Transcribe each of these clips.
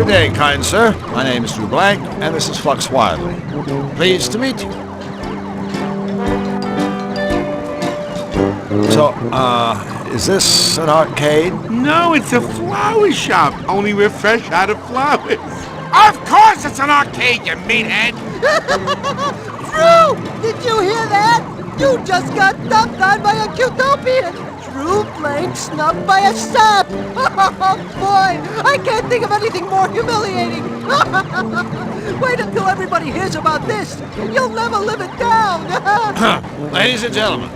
Good day, kind sir. My name is Drew Blank, and this is Flux Wildly. Pleased to meet you. So, is this an arcade? No, it's a flower shop, only we're fresh out of flowers. Of course it's an arcade, you meathead! Drew! Did you hear that? You just got dumped on by a Cutopian! Drew Blank snubbed by a sap! Oh boy! I can't think of anything more humiliating! Wait until everybody hears about this! You'll never live it down! Ladies and gentlemen,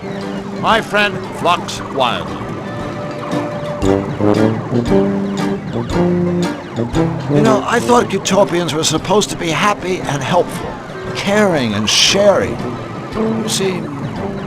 my friend Flux Wildly. You know, I thought Utopians were supposed to be happy and helpful, caring and sharing. You seem,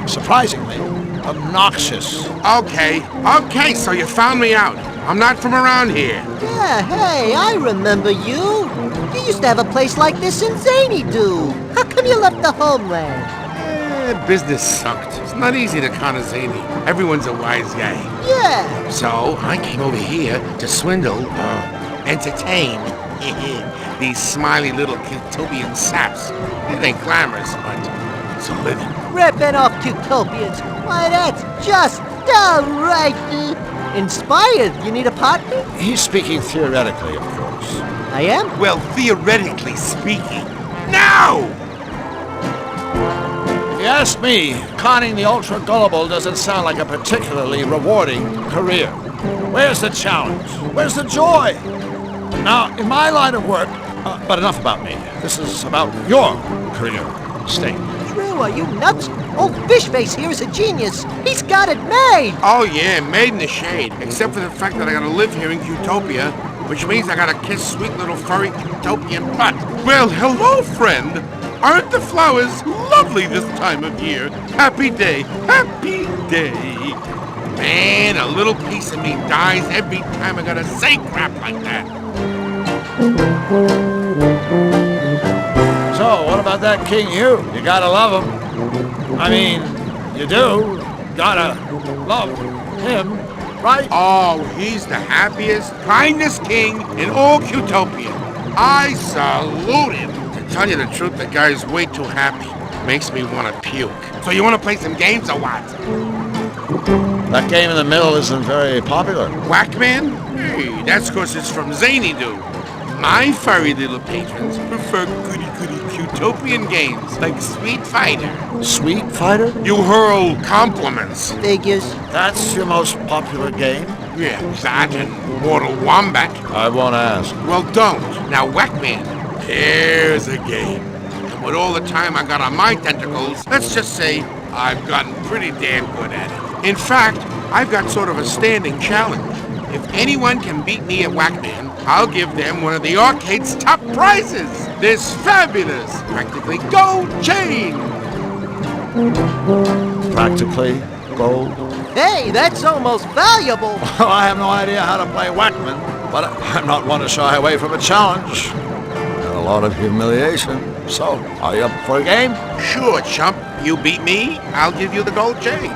surprisingly, obnoxious. Okay, so you found me out. I'm not from around here. Yeah, hey, I remember you. You used to have a place like this in Zany Do. How come you left the homeland? Business sucked. It's not easy to con a zany. Everyone's a wise guy. Yeah. So I came over here to swindle, entertain these smiley little Cutopian saps. It ain't glamorous, but it's a living. Ripping off Cutopians. Why, that's just downright inspired. You need a partner? He's speaking theoretically, of course. I am? Well, theoretically speaking. Now! If you ask me, conning the ultra-gullible doesn't sound like a particularly rewarding career. Where's the challenge? Where's the joy? Now, in my line of work, but enough about me. This is about your career stake. Drew, are you nuts? Old Fishface here is a genius. He's got it made. Oh yeah, made in the shade. Except for the fact that I gotta live here in Cutopia, which means I gotta kiss sweet little furry Cutopian butt. Well, hello, friend. Aren't the flowers lovely this time of year? Happy day, happy day. Man, a little piece of me dies every time I gotta say crap like that. So, what about that King Hugh? You gotta love him. I mean, you do. Gotta love him, right? Oh, he's the happiest, kindest king in all Cutopia. I salute him. To tell you the truth, the guy's way too happy. Makes me want to puke. So you want to play some games or what? That game in the middle isn't very popular. Whackman? Hey, that's because it's from Zany Do. My furry little patrons prefer goody-goody Cutopian games like Sweet Fighter. Sweet Fighter? You hurl compliments. Figures. That's your most popular game? Yeah, that and Mortal Wombat. I won't ask. Well, don't. Now, Whackman, here's a game. And with all the time I got on my tentacles, let's just say I've gotten pretty damn good at it. In fact, I've got sort of a standing challenge. If anyone can beat me at Whackman, I'll give them one of the arcade's top prizes. This fabulous, practically gold chain. Practically gold? Hey, that's almost valuable. Well, I have no idea how to play Whackman, but I'm not one to shy away from a challenge. And a lot of humiliation. So, are you up for a game? Sure, chump. You beat me, I'll give you the gold chain.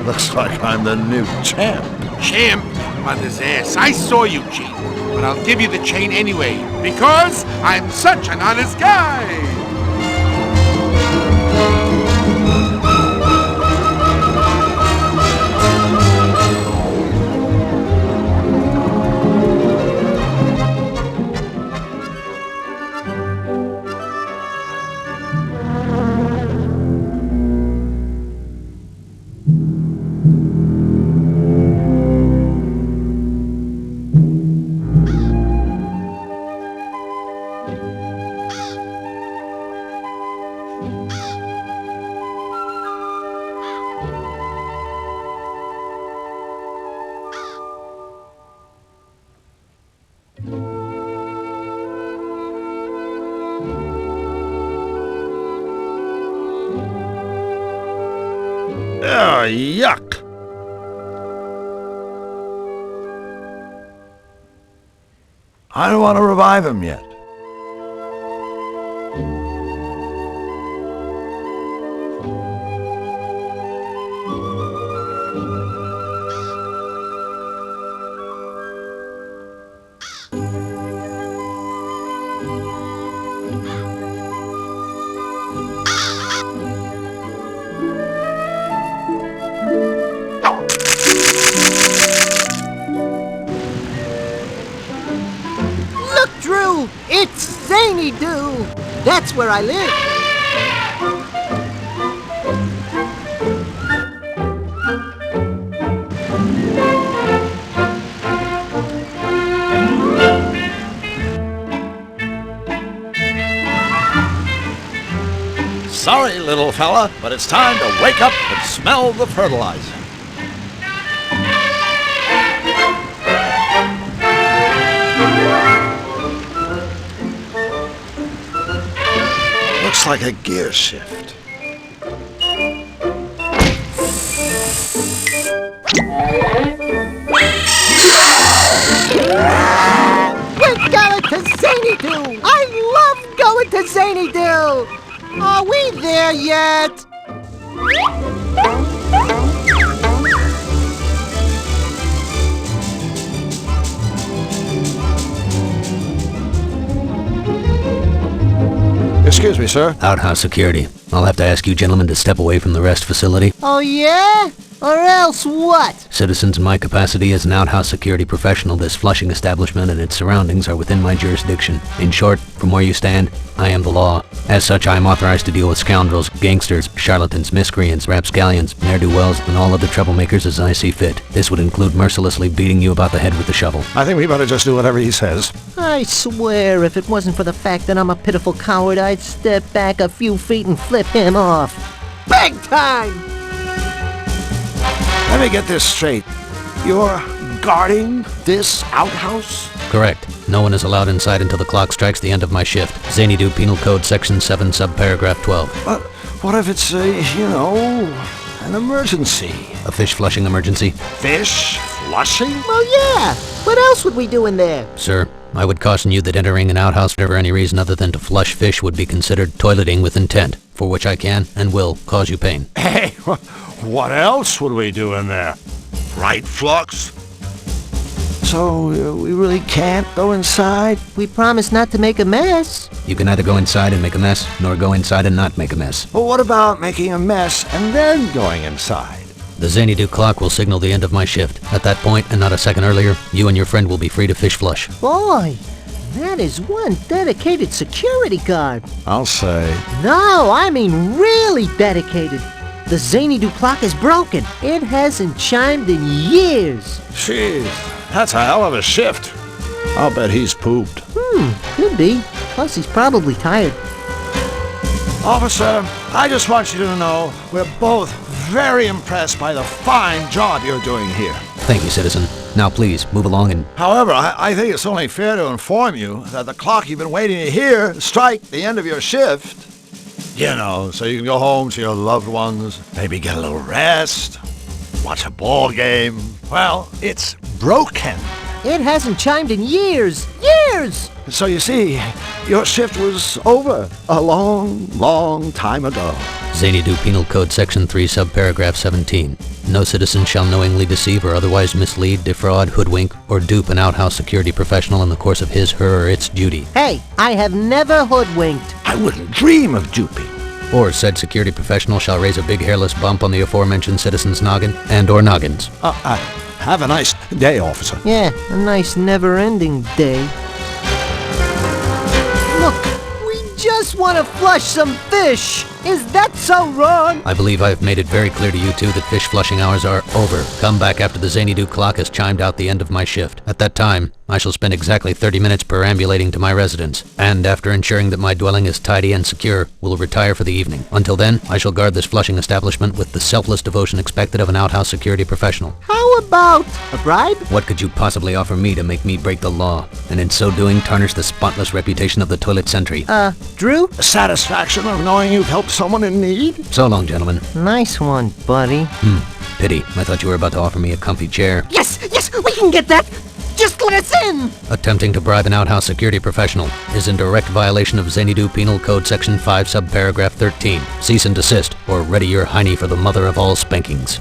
Looks like I'm the new champ. Champ? On his ass. I saw you cheat. But I'll give you the chain anyway, because I'm such an honest guy! yuck! I don't want to revive him yet. Look, Drew! It's Zany Doo! That's where I live. Sorry, little fella, but it's time to wake up and smell the fertilizer. Looks like a gear shift. We're going to Zany Doo! I love going to Zany Doo! Are we there yet? Excuse me, sir. Outhouse security. I'll have to ask you gentlemen to step away from the rest facility. Oh, yeah? Or else what? Citizens, in my capacity as an outhouse security professional, this Flushing establishment and its surroundings are within my jurisdiction. In short, from where you stand, I am the law. As such, I am authorized to deal with scoundrels, gangsters, charlatans, miscreants, rapscallions, ne'er-do-wells, and all other troublemakers as I see fit. This would include mercilessly beating you about the head with the shovel. I think we better just do whatever he says. I swear, if it wasn't for the fact that I'm a pitiful coward, I'd step back a few feet and flip him off. Big time! Let me get this straight. You're guarding this outhouse? Correct. No one is allowed inside until the clock strikes the end of my shift. Zany Doo Penal Code Section 7, subparagraph 12. But what if it's an emergency? A fish flushing emergency? Fish flushing? Well, yeah. What else would we do in there? Sir, I would caution you that entering an outhouse for any reason other than to flush fish would be considered toileting with intent, for which I can and will cause you pain. Hey, what else would we do in there? Right, Flux? So, we really can't go inside? We promised not to make a mess. You can neither go inside and make a mess, nor go inside and not make a mess. Well, what about making a mess and then going inside? The Zany Doo clock will signal the end of my shift. At that point, and not a second earlier, you and your friend will be free to fish flush. Boy, that is one dedicated security guard. I'll say. No, I mean really dedicated. The Zany Doo clock is broken. It hasn't chimed in years. Jeez, that's a hell of a shift. I'll bet he's pooped. Could be. Plus, he's probably tired. Officer, I just want you to know we're both very impressed by the fine job you're doing here. Thank you, citizen. Now please, move along and... However, I think it's only fair to inform you that the clock you've been waiting to hear strike the end of your shift. You know, so you can go home to your loved ones, maybe get a little rest, watch a ball game. Well, it's broken. It hasn't chimed in years. Years! So you see, your shift was over a long, long time ago. Zany Doo Penal Code Section 3, subparagraph 17. No citizen shall knowingly deceive or otherwise mislead, defraud, hoodwink, or dupe an outhouse security professional in the course of his, her, or its duty. Hey, I have never hoodwinked. I wouldn't dream of duping. Or said security professional shall raise a big hairless bump on the aforementioned citizen's noggin and or noggins. Have a nice day, officer. Yeah, a nice never-ending day. Look, we just want to flush some fish. Is that so wrong? I believe I have made it very clear to you two that fish flushing hours are over. Come back after the Zany Doo clock has chimed out the end of my shift. At that time, I shall spend exactly 30 minutes perambulating to my residence, and after ensuring that my dwelling is tidy and secure, will retire for the evening. Until then, I shall guard this flushing establishment with the selfless devotion expected of an outhouse security professional. How about a bribe? What could you possibly offer me to make me break the law, and in so doing tarnish the spotless reputation of the toilet sentry? Drew? The satisfaction of knowing you've helped someone in need? So long, gentlemen. Nice one, buddy. Pity. I thought you were about to offer me a comfy chair. Yes, we can get that. Just let us in. Attempting to bribe an outhouse security professional is in direct violation of Xanadu Penal Code Section 5, subparagraph 13. Cease and desist, or ready your hiney for the mother of all spankings.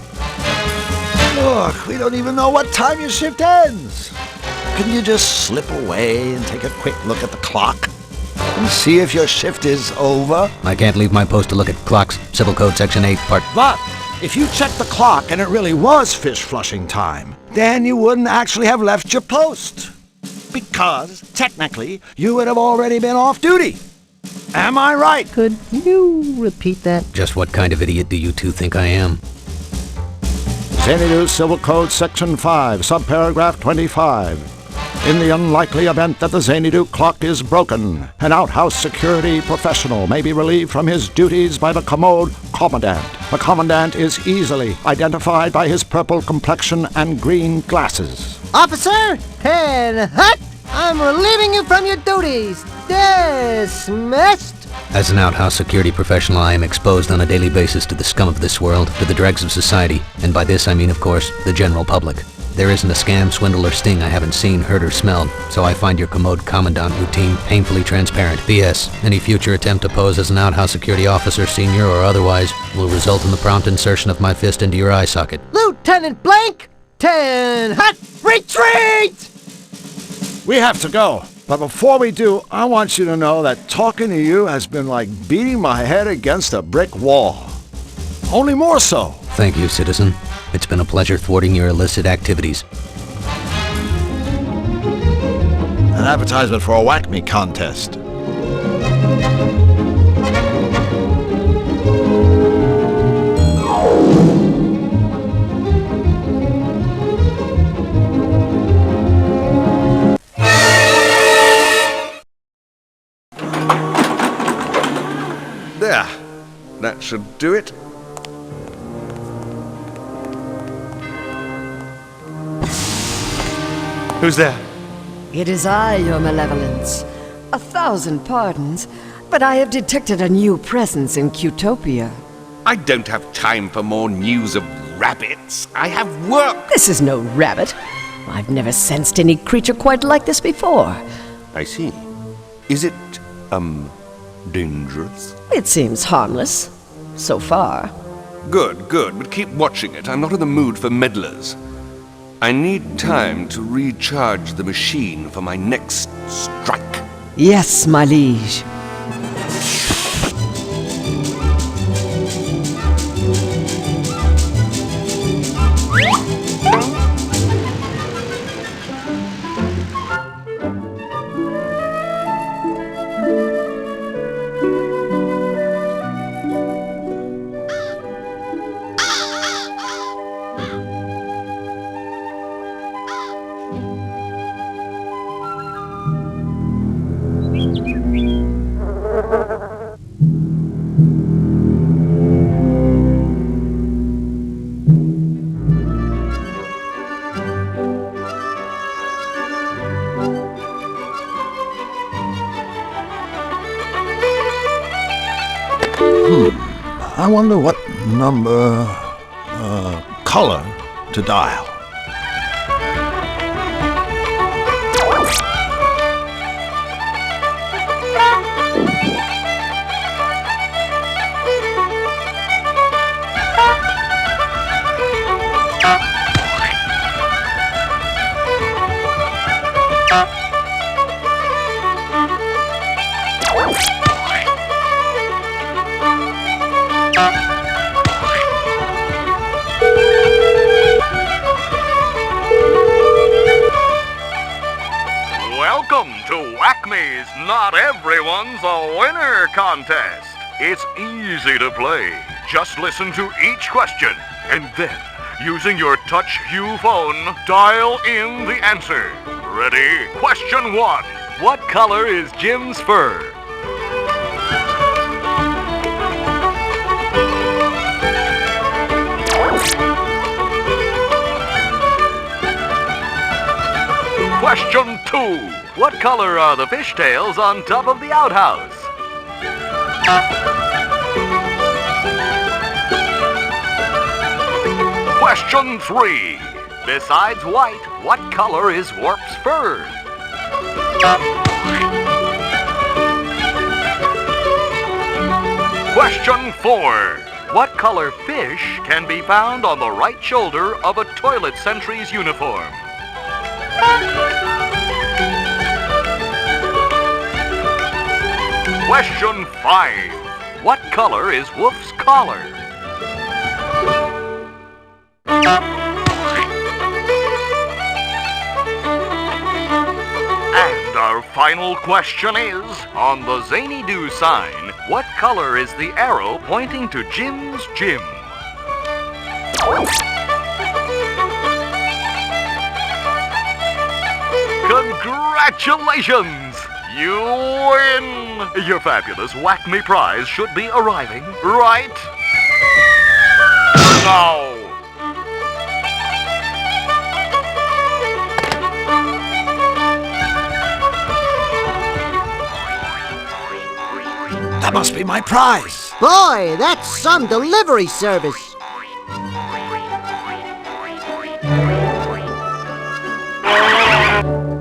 Look, we don't even know what time your shift ends. Can you just slip away and take a quick look at the clock and see if your shift is over? I can't leave my post to look at clocks. Civil Code Section 8, Part... But if you checked the clock and it really was fish flushing time, then you wouldn't actually have left your post. Because, technically, you would have already been off duty. Am I right? Could you repeat that? Just what kind of idiot do you two think I am? Xanadu Civil Code Section 5, subparagraph 25. In the unlikely event that the Xanadu clock is broken, an outhouse security professional may be relieved from his duties by the commode commandant. The commandant is easily identified by his purple complexion and green glasses. Officer, 10 hut! I'm relieving you from your duties. Dismissed. As an outhouse security professional, I am exposed on a daily basis to the scum of this world, to the dregs of society, and by this I mean, of course, the general public. There isn't a scam, swindle, or sting I haven't seen, heard, or smelled, so I find your commode commandant routine painfully transparent. P.S. Any future attempt to pose as an outhouse security officer, senior or otherwise, will result in the prompt insertion of my fist into your eye socket. Lieutenant Blank, 10 hut, retreat! We have to go. But before we do, I want you to know that talking to you has been like beating my head against a brick wall. Only more so. Thank you, citizen. It's been a pleasure thwarting your illicit activities. An advertisement for a Whack Me contest. There. That should do it. Who's there? It is I, your malevolence. 1,000 pardons, but I have detected a new presence in Qtopia. I don't have time for more news of rabbits. I have work. This is no rabbit. I've never sensed any creature quite like this before. I see. Is it, dangerous? It seems harmless. So far. Good, but keep watching it. I'm not in the mood for meddlers. I need time to recharge the machine for my next strike. Yes, my liege. I wonder what number, color to dial. Welcome to Whack Me's Not Everyone's a Winner contest. It's easy to play. Just listen to each question and then, using your touch hue phone, dial in the answer. Ready? Question 1. What color is Jim's fur? Question 2. What color are the fishtails on top of the outhouse? Question 3. Besides white, what color is Warp's fur? Question 4. What color fish can be found on the right shoulder of a toilet sentry's uniform? Question 5. What color is Wolf's collar? And our final question is, on the Zany Do sign, what color is the arrow pointing to Jim's gym? Congratulations! You win! Your fabulous Whack Me prize should be arriving right now. That must be my prize. Boy, that's some delivery service.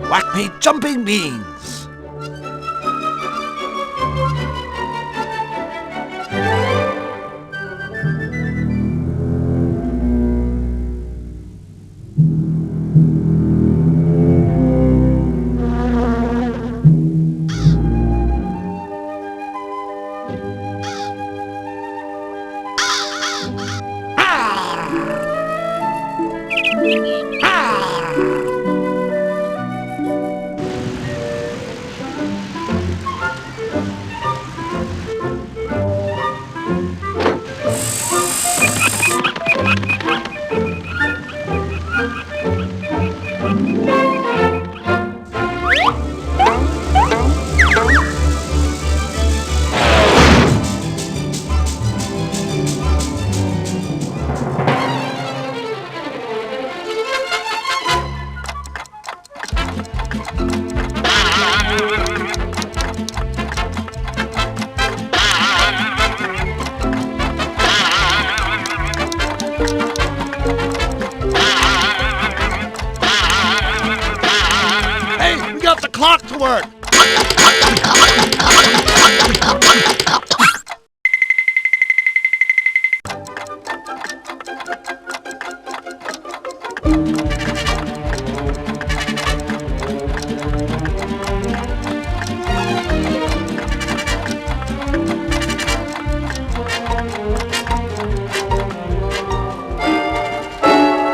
Whack Me jumping beans. Hey, we got the clock to work.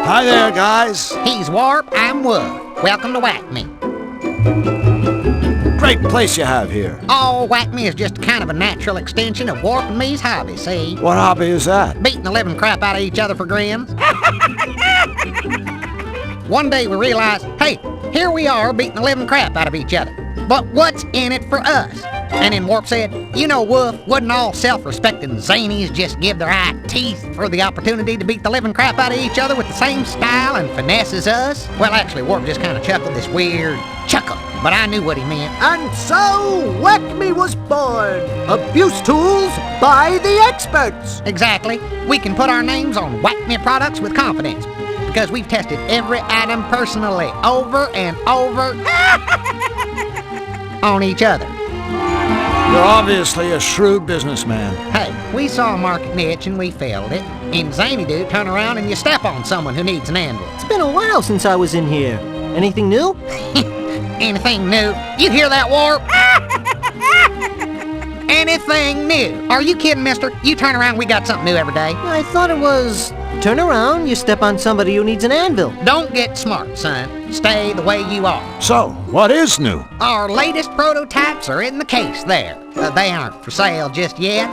Hi there, guys. He's Warp, I'm Woof. Welcome to Whack Me. Great place you have here. Oh, Whack Me is just kind of a natural extension of Warp and me's hobby, see? What hobby is that? Beating the living crap out of each other for grins. One day we realized, hey, here we are beating the living crap out of each other. But what's in it for us? And then Warp said, you know, Woof, wouldn't all self-respecting zanies just give their eye teeth for the opportunity to beat the living crap out of each other with the same style and finesse as us? Well, actually, Warp just kind of chuckled this weird chuckle, but I knew what he meant. And so, Whack Me was born. Abuse tools by the experts. Exactly. We can put our names on Whack Me products with confidence because we've tested every item personally over and over on each other. You're obviously a shrewd businessman. Hey, we saw a market niche and we filled it. In Zany Do, turn around and you step on someone who needs an anvil. It's been a while since I was in here. Anything new? Anything new? You hear that, Warp? Anything new? Are you kidding, mister? You turn around, we got something new every day. I thought it was turn around, you step on somebody who needs an anvil. Don't get smart, son. Stay the way you are. So, what is new? Our latest prototypes are in the case there. They aren't for sale just yet.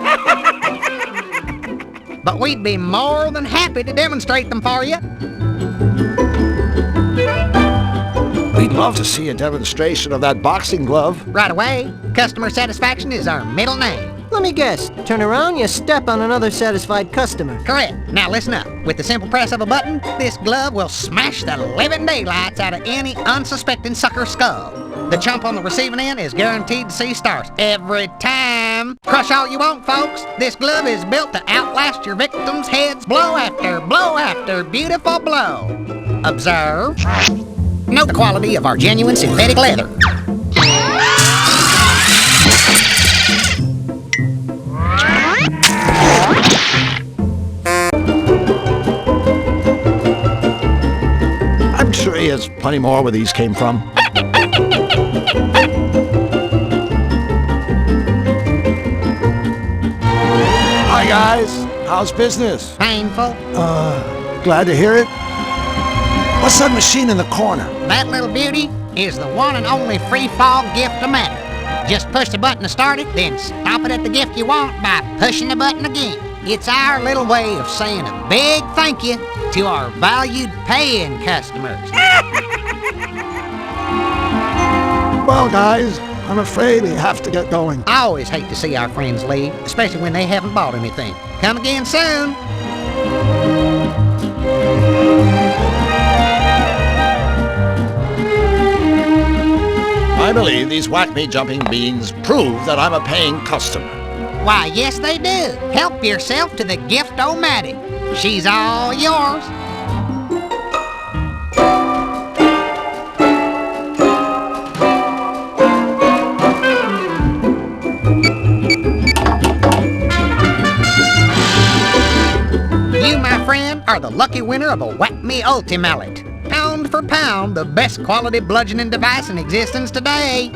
But we'd be more than happy to demonstrate them for you. We'd love to see a demonstration of that boxing glove. Right away. Customer satisfaction is our middle name. Let me guess. Turn around, you step on another satisfied customer. Correct. Now listen up. With the simple press of a button, this glove will smash the living daylights out of any unsuspecting sucker's skull. The chump on the receiving end is guaranteed to see stars every time. Crush all you want, folks. This glove is built to outlast your victims' heads blow after beautiful blow. Observe. Note the quality of our genuine synthetic leather. I'm sure he has plenty more where these came from. Hi guys, how's business? Painful. Glad to hear it. What's that machine in the corner? That little beauty is the one and only free-fall gift-o-matic. Just push the button to start it, then stop it at the gift you want by pushing the button again. It's our little way of saying a big thank you to our valued paying customers. Well guys, I'm afraid we have to get going. I always hate to see our friends leave, especially when they haven't bought anything. Come again soon. I believe these whack-me jumping beans prove that I'm a paying customer. Why, yes they do. Help yourself to the gift-o-matic. She's all yours. You, my friend, are the lucky winner of a Whack-Me Ultimallet. Pound for pound, the best quality bludgeoning device in existence today.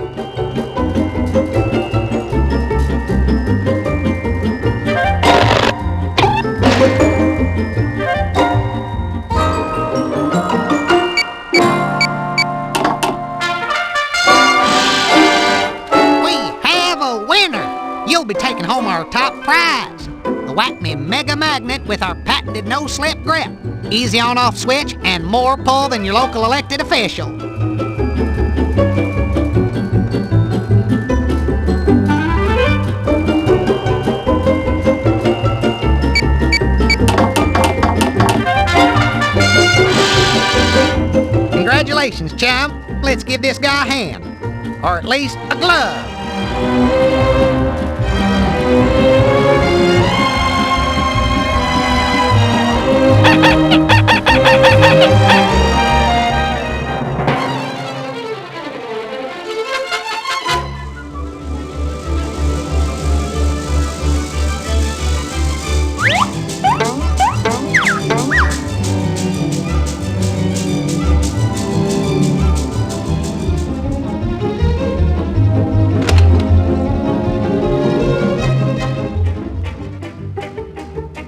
We have a winner! You'll be taking home our top prize, the Whack-Me Mega Magnet with our patented no-slip grip. Easy on-off switch and more pull than your local elected official. Congratulations, chum. Let's give this guy a hand. Or at least a glove.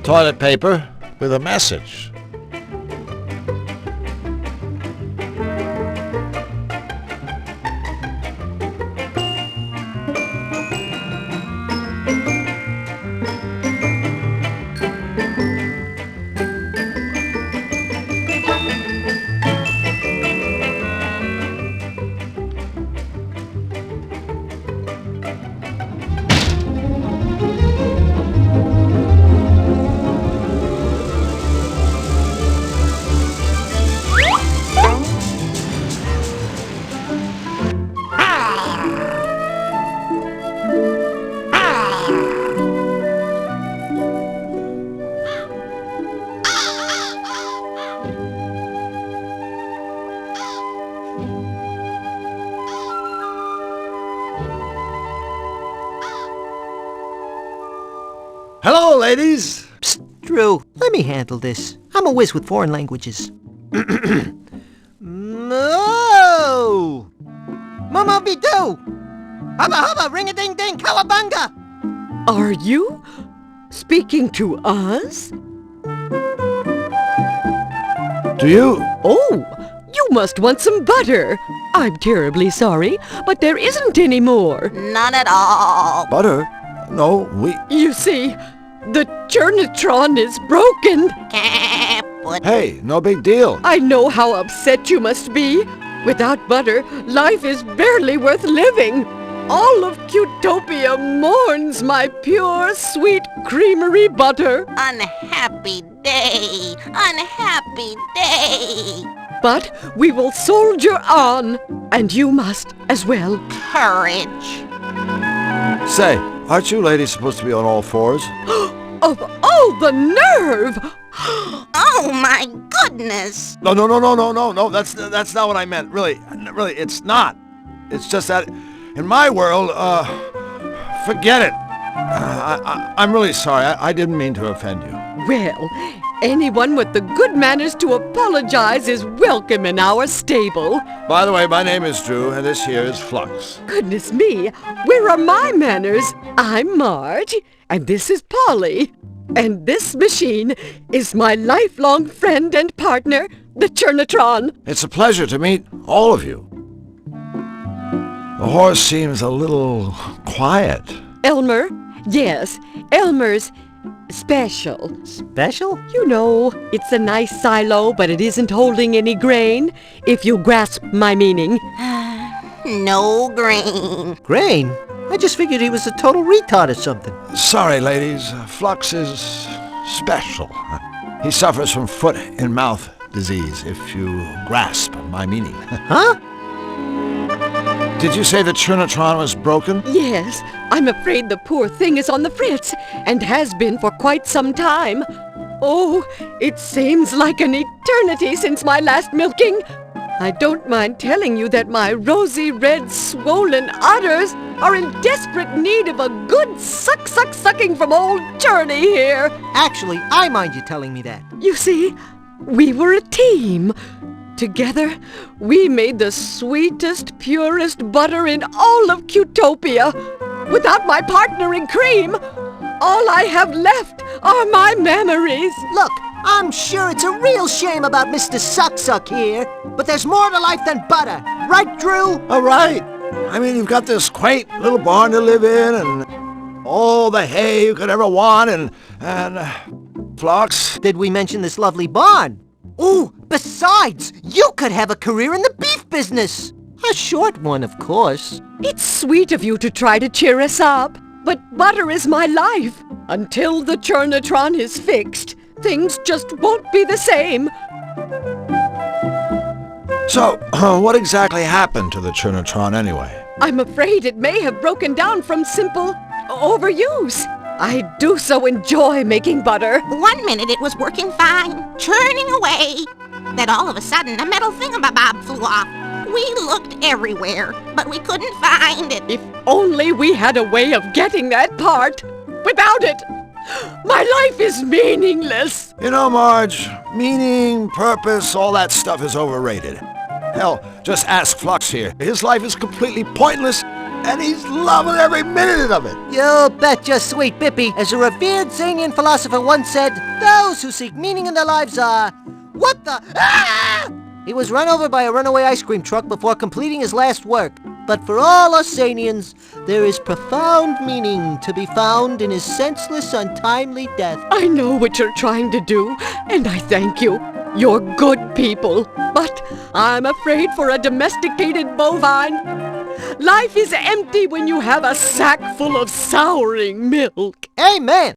Toilet paper with a message. Hello, ladies. Psst, Drew, let me handle this. I'm a whiz with foreign languages. No! Mama be do! Hubba hubba, ring-a-ding-ding, cowabunga! Are you speaking to us? Do you? Oh, you must want some butter. I'm terribly sorry, but there isn't any more. None at all. Butter? No, we... You see, the churnitron is broken. Hey, no big deal. I know how upset you must be. Without butter, life is barely worth living. All of Cutopia mourns my pure, sweet creamery butter. Unhappy day. Unhappy day. But we will soldier on, and you must as well. Courage. Say, aren't you ladies supposed to be on all fours? Of all the nerve! Oh my goodness! No. That's not what I meant. Really, it's not. It's just that, in my world, forget it. I'm really sorry. I didn't mean to offend you. Well, anyone with the good manners to apologize is welcome in our stable. By the way, my name is Drew, and this here is Flux. Goodness me, where are my manners? I'm Marge, and this is Polly. And this machine is my lifelong friend and partner, the Churnatron. It's a pleasure to meet all of you. The horse seems a little quiet. Elmer? Yes, Elmer's special. Special? You know, it's a nice silo, but it isn't holding any grain, if you grasp my meaning. No grain. Grain? I just figured he was a total retard or something. Sorry, ladies. Flux is special. He suffers from foot and mouth disease, if you grasp my meaning. Huh? Did you say the Churnatron was broken? Yes, I'm afraid the poor thing is on the fritz, and has been for quite some time. Oh, it seems like an eternity since my last milking. I don't mind telling you that my rosy red swollen udders are in desperate need of a good sucking from old Churney here. Actually, I mind you telling me that. You see, we were a team. Together, we made the sweetest, purest butter in all of Cutopia. Without my partner in cream, all I have left are my memories. Look, I'm sure it's a real shame about Mr. Suck here, but there's more to life than butter. Right, Drew? All right. I mean, you've got this quaint little barn to live in, and all the hay you could ever want, and Flux. Did we mention this lovely barn? Ooh, besides, you could have a career in the beef business. A short one, of course. It's sweet of you to try to cheer us up, but butter is my life. Until the Churnatron is fixed, things just won't be the same. So, what exactly happened to the Churnatron anyway? I'm afraid it may have broken down from simple overuse. I do so enjoy making butter. 1 minute it was working fine, churning away. Then all of a sudden a metal thingamabob flew off. We looked everywhere, but we couldn't find it. If only we had a way of getting that part. Without it, my life is meaningless. You know, Marge, meaning, purpose, all that stuff is overrated. Hell, just ask Flux here. His life is completely pointless, and he's loving every minute of it. You betcha, sweet Bippy. As a revered Zanian philosopher once said, those who seek meaning in their lives are... What the... Ah! He was run over by a runaway ice cream truck before completing his last work. But for all us Zanians, there is profound meaning to be found in his senseless, untimely death. I know what you're trying to do, and I thank you. You're good people. But I'm afraid for a domesticated bovine, life is empty when you have a sack full of souring milk. Amen.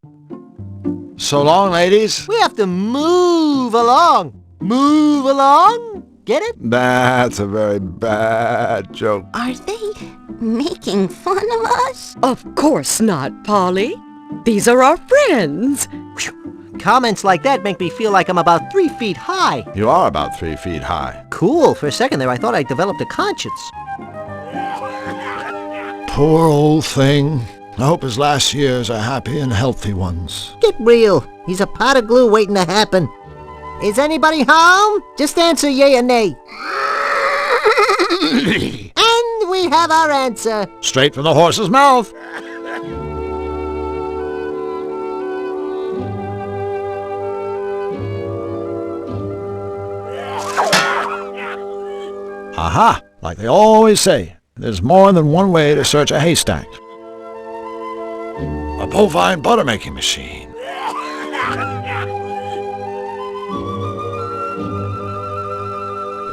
So long, ladies. We have to move along. Move along? Get it? That's a very bad joke. Are they making fun of us? Of course not, Polly. These are our friends. Comments like that make me feel like I'm about 3 feet high. You are about 3 feet high. Cool. For a second there, I thought I developed a conscience. Poor old thing. I hope his last years are happy and healthy ones. Get real. He's a pot of glue waiting to happen. Is anybody home? Just answer yay or nay. And we have our answer. Straight from the horse's mouth. Aha! Like they always say, there's more than one way to search a haystack. A bovine butter-making machine.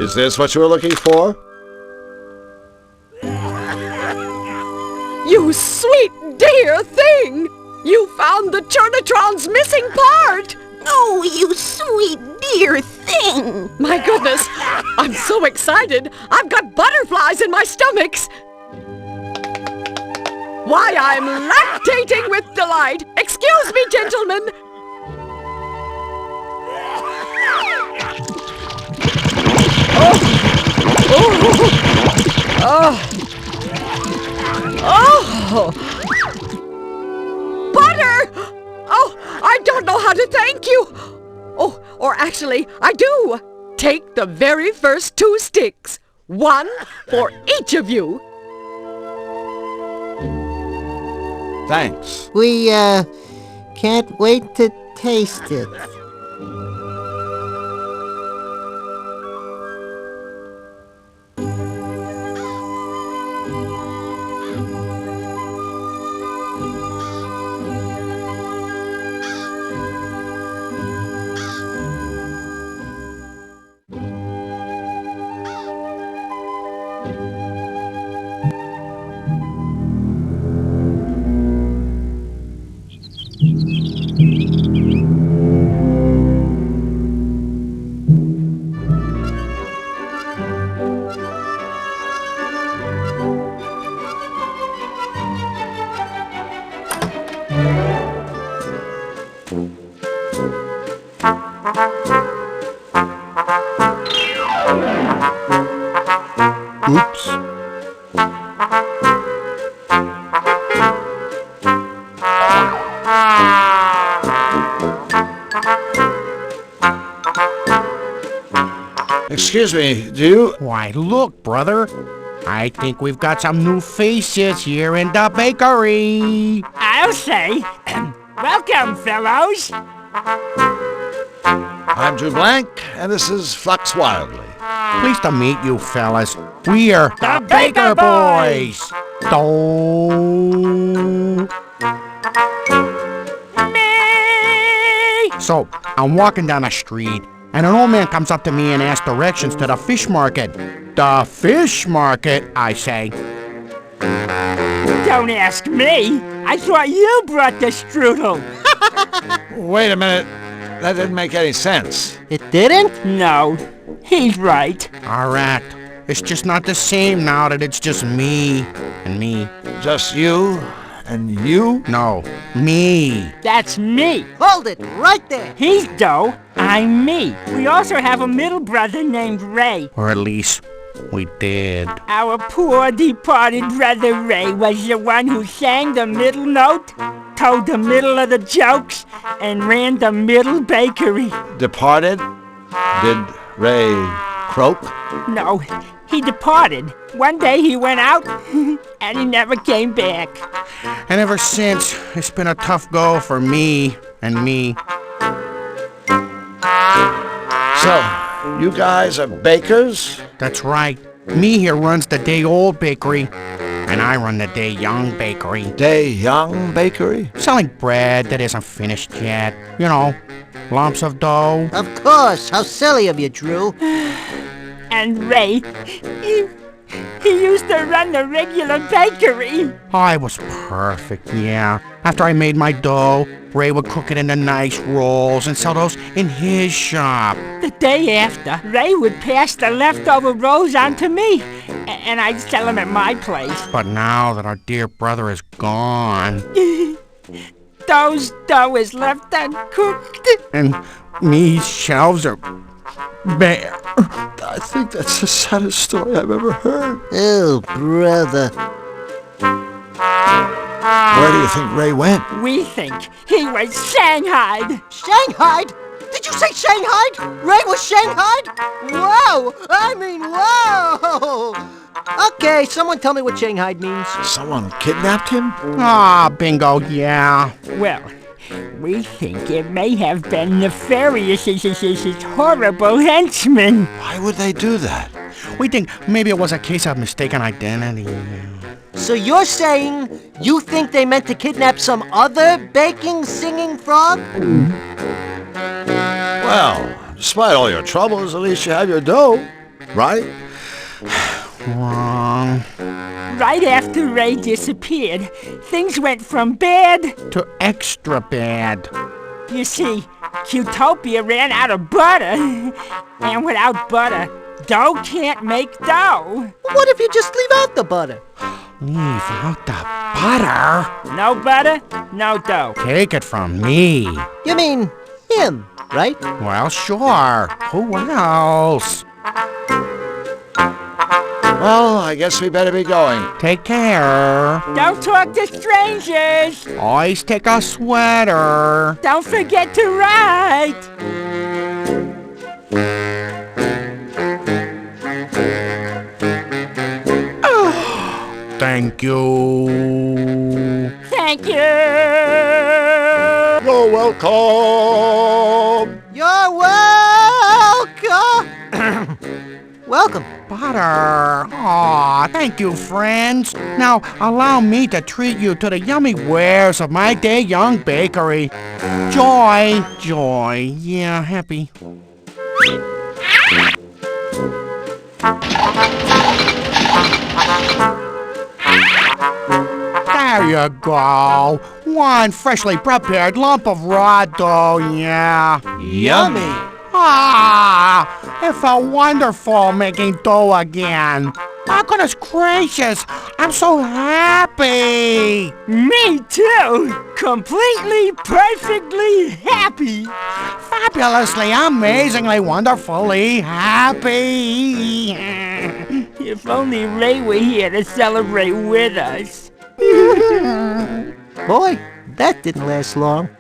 Is this what you were looking for? You sweet dear thing! You found the Churnatron's missing part! Oh, you sweet dear thing! thing. My goodness, I'm so excited. I've got butterflies in my stomachs. Why, I'm lactating with delight. Excuse me, gentlemen. Oh! Butter! Oh, I don't know how to thank you. Oh, or actually, I do. Take the very first 2 sticks. 1 for each of you. Thanks. We, can't wait to taste it. Oops. Excuse me, do you... Why, look, brother. I think we've got some new faces here in the bakery. I'll say, welcome, fellows. I'm Drew Blank, and this is Flux Wildly. Pleased to meet you, fellas. We are The Baker Boys. Me! So, I'm walking down the street, and an old man comes up to me and asks directions to the fish market. The fish market, I say. Don't ask me. I thought you brought the strudel. Wait a minute. That didn't make any sense. It didn't? No, he's right. All right. It's just not the same now that it's just me and me. Just you and you? No, me. That's me. Hold it right there. He's Doe. I'm me. We also have a middle brother named Ray. Or at least we did. Our poor departed brother Ray was the one who sang the middle note, told the middle of the jokes, and ran the middle bakery. Departed? Did Ray croak? No, he departed. One day he went out, and he never came back. And ever since, it's been a tough go for me and me. So, you guys are bakers? That's right. Me here runs the day-old bakery, and I run the day-young bakery. Day Young Bakery? Selling bread that isn't finished yet. You know, lumps of dough. Of course. How silly of you, Drew. And Ray, he used to run the regular bakery. I was perfect, yeah. After I made my dough, Ray would cook it into nice rolls and sell those in his shop. The day after, Ray would pass the leftover rolls on to me, and I'd sell them at my place. But now that our dear brother is gone, Those dough is left uncooked. and me's shelves are bare. I think that's the saddest story I've ever heard. Oh, brother. Where do you think Ray went? We think he was shanghaied. Shanghaied? Did you say Shanghaied? Ray was Shanghaied? Whoa! I mean, whoa! Okay, someone tell me what Shanghaied means. Someone kidnapped him? Ah, bingo, yeah. Well, we think it may have been nefarious, horrible henchmen. Why would they do that? We think maybe it was a case of mistaken identity. So you're saying you think they meant to kidnap some other baking, singing frog? Well, despite all your troubles, at least you have your dough, right? Wrong. Right after Ray disappeared, things went from bad To extra bad. You see, Qtopia ran out of butter. And without butter, dough can't make dough. What if you just leave out the butter? Leave out the butter? No butter, no dough. Take it from me. You mean him, right? Well, sure. Who else? Well, I guess we better be going. Take care. Don't talk to strangers. Always take a sweater. Don't forget to write. Thank you. Thank you. You're welcome. You're welcome. Welcome. Butter. Aw, thank you, friends. Now, allow me to treat you to the yummy wares of my day young bakery. Joy, joy. Yeah, happy. There you go. One freshly prepared lump of raw dough, yeah. Yummy. Ah, it felt wonderful making dough again. My goodness gracious, I'm so happy. Me too. Completely, perfectly happy. Fabulously, amazingly, wonderfully happy. If only Ray were here to celebrate with us. Boy, that didn't last long.